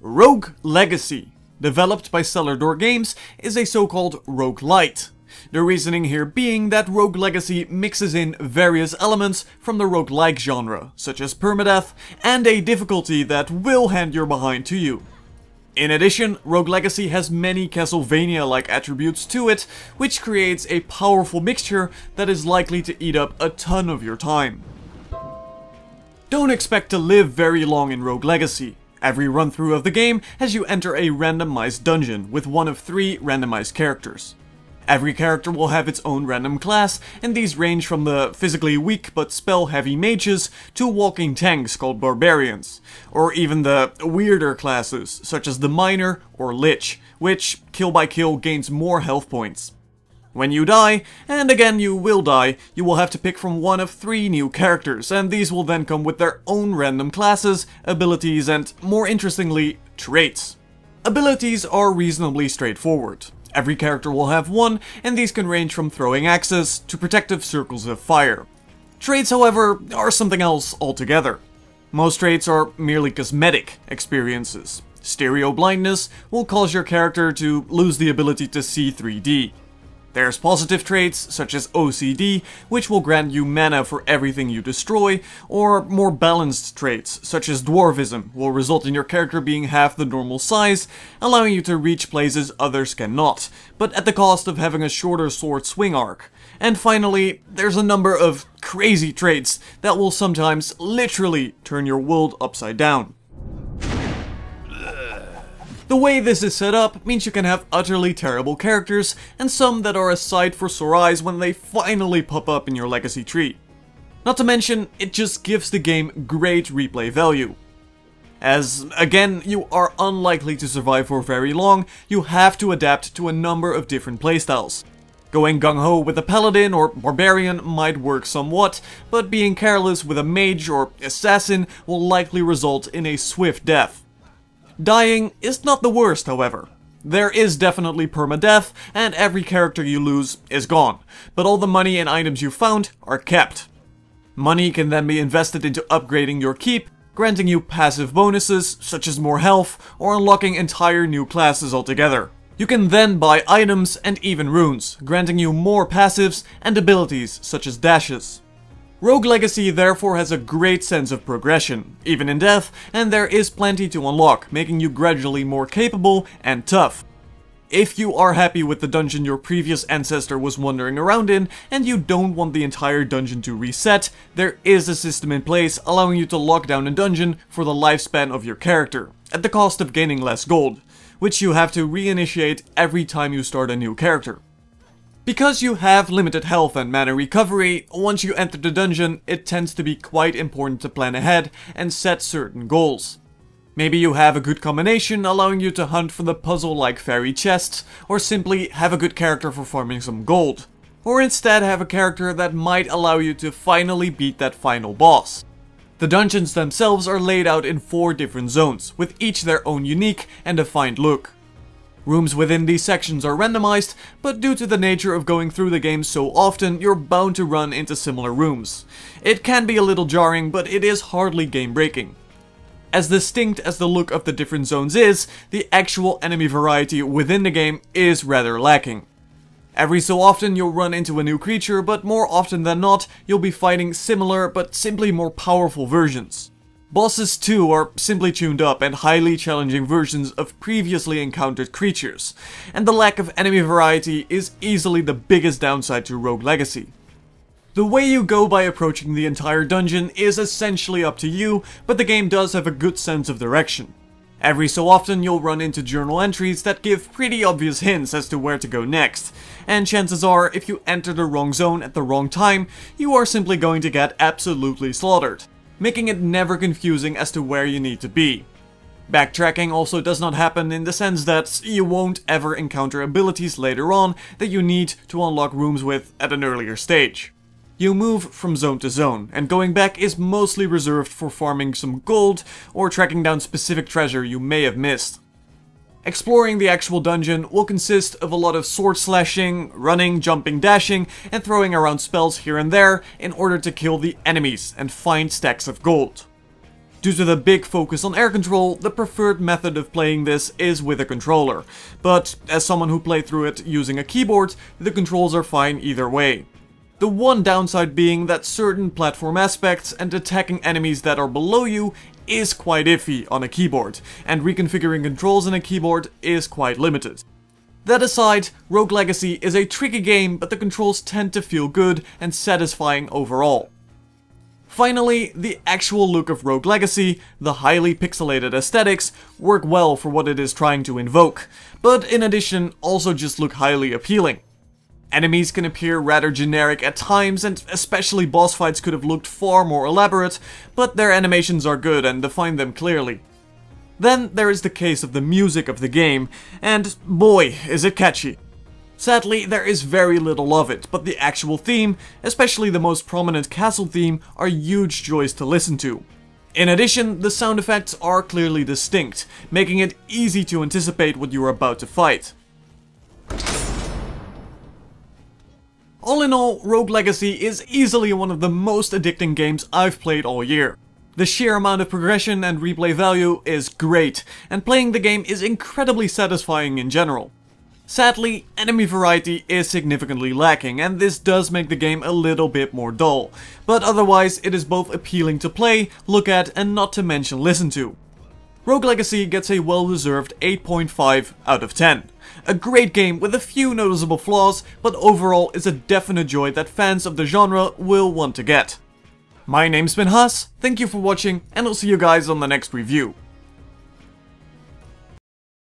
Rogue Legacy, developed by Cellar Games, is a so-called rogue-lite. The reasoning here being that Rogue Legacy mixes in various elements from the roguelike genre, such as permadeath, and a difficulty that will hand your behind to you. In addition, Rogue Legacy has many Castlevania-like attributes to it, which creates a powerful mixture that is likely to eat up a ton of your time. Don't expect to live very long in Rogue Legacy. Every run-through of the game has you enter a randomized dungeon with one of 3 randomized characters. Every character will have its own random class, and these range from the physically weak but spell-heavy mages to walking tanks called barbarians, or even the weirder classes such as the miner or lich, which kill by kill gains more health points. When you die, and again you will die, you will have to pick from one of 3 new characters, and these will then come with their own random classes, abilities, and, more interestingly, traits. Abilities are reasonably straightforward. Every character will have one, and these can range from throwing axes to protective circles of fire. Traits, however, are something else altogether. Most traits are merely cosmetic experiences. Stereo blindness will cause your character to lose the ability to see 3D. There's positive traits, such as OCD, which will grant you mana for everything you destroy, or more balanced traits, such as Dwarvism, will result in your character being half the normal size, allowing you to reach places others cannot, but at the cost of having a shorter sword swing arc. And finally, there's a number of crazy traits that will sometimes literally turn your world upside down. The way this is set up means you can have utterly terrible characters, and some that are a sight for sore eyes when they finally pop up in your legacy tree. Not to mention, it just gives the game great replay value. As, again, you are unlikely to survive for very long, you have to adapt to a number of different playstyles. Going gung-ho with a paladin or barbarian might work somewhat, but being careless with a mage or assassin will likely result in a swift death. Dying is not the worst, however. There is definitely permadeath, and every character you lose is gone, but all the money and items you found are kept. Money can then be invested into upgrading your keep, granting you passive bonuses, such as more health, or unlocking entire new classes altogether. You can then buy items and even runes, granting you more passives and abilities such as dashes. Rogue Legacy therefore has a great sense of progression, even in death, and there is plenty to unlock, making you gradually more capable and tough. If you are happy with the dungeon your previous ancestor was wandering around in, and you don't want the entire dungeon to reset, there is a system in place allowing you to lock down a dungeon for the lifespan of your character, at the cost of gaining less gold, which you have to reinitiate every time you start a new character. Because you have limited health and mana recovery, once you enter the dungeon, it tends to be quite important to plan ahead and set certain goals. Maybe you have a good combination allowing you to hunt for the puzzle-like fairy chests, or simply have a good character for farming some gold. Or instead have a character that might allow you to finally beat that final boss. The dungeons themselves are laid out in 4 different zones, with each their own unique and defined look. Rooms within these sections are randomized, but due to the nature of going through the game so often, you're bound to run into similar rooms. It can be a little jarring, but it is hardly game-breaking. As distinct as the look of the different zones is, the actual enemy variety within the game is rather lacking. Every so often you'll run into a new creature, but more often than not, you'll be fighting similar but simply more powerful versions. Bosses too are simply tuned up and highly challenging versions of previously encountered creatures, and the lack of enemy variety is easily the biggest downside to Rogue Legacy. The way you go by approaching the entire dungeon is essentially up to you, but the game does have a good sense of direction. Every so often you'll run into journal entries that give pretty obvious hints as to where to go next, and chances are if you enter the wrong zone at the wrong time, you are simply going to get absolutely slaughtered, making it never confusing as to where you need to be. Backtracking also does not happen in the sense that you won't ever encounter abilities later on that you need to unlock rooms with at an earlier stage. You move from zone to zone, and going back is mostly reserved for farming some gold or tracking down specific treasure you may have missed. Exploring the actual dungeon will consist of a lot of sword slashing, running, jumping, dashing, and throwing around spells here and there in order to kill the enemies and find stacks of gold. Due to the big focus on air control, the preferred method of playing this is with a controller, but as someone who played through it using a keyboard, the controls are fine either way. The one downside being that certain platform aspects and attacking enemies that are below you is quite iffy on a keyboard, and reconfiguring controls in a keyboard is quite limited. That aside, Rogue Legacy is a tricky game, but the controls tend to feel good and satisfying overall. Finally, the actual look of Rogue Legacy, the highly pixelated aesthetics, work well for what it is trying to invoke, but in addition also just look highly appealing. Enemies can appear rather generic at times, and especially boss fights could have looked far more elaborate, but their animations are good and define them clearly. Then there is the case of the music of the game, and boy, is it catchy. Sadly, there is very little of it, but the actual theme, especially the most prominent castle theme, are huge joys to listen to. In addition, the sound effects are clearly distinct, making it easy to anticipate what you are about to fight. All in all, Rogue Legacy is easily one of the most addicting games I've played all year. The sheer amount of progression and replay value is great, and playing the game is incredibly satisfying in general. Sadly, enemy variety is significantly lacking, and this does make the game a little bit more dull, but otherwise it is both appealing to play, look at, and not to mention listen to. Rogue Legacy gets a well-deserved 8.5 out of 10. A great game with a few noticeable flaws, but overall is a definite joy that fans of the genre will want to get. My name's been Haas, thank you for watching, and I'll see you guys on the next review.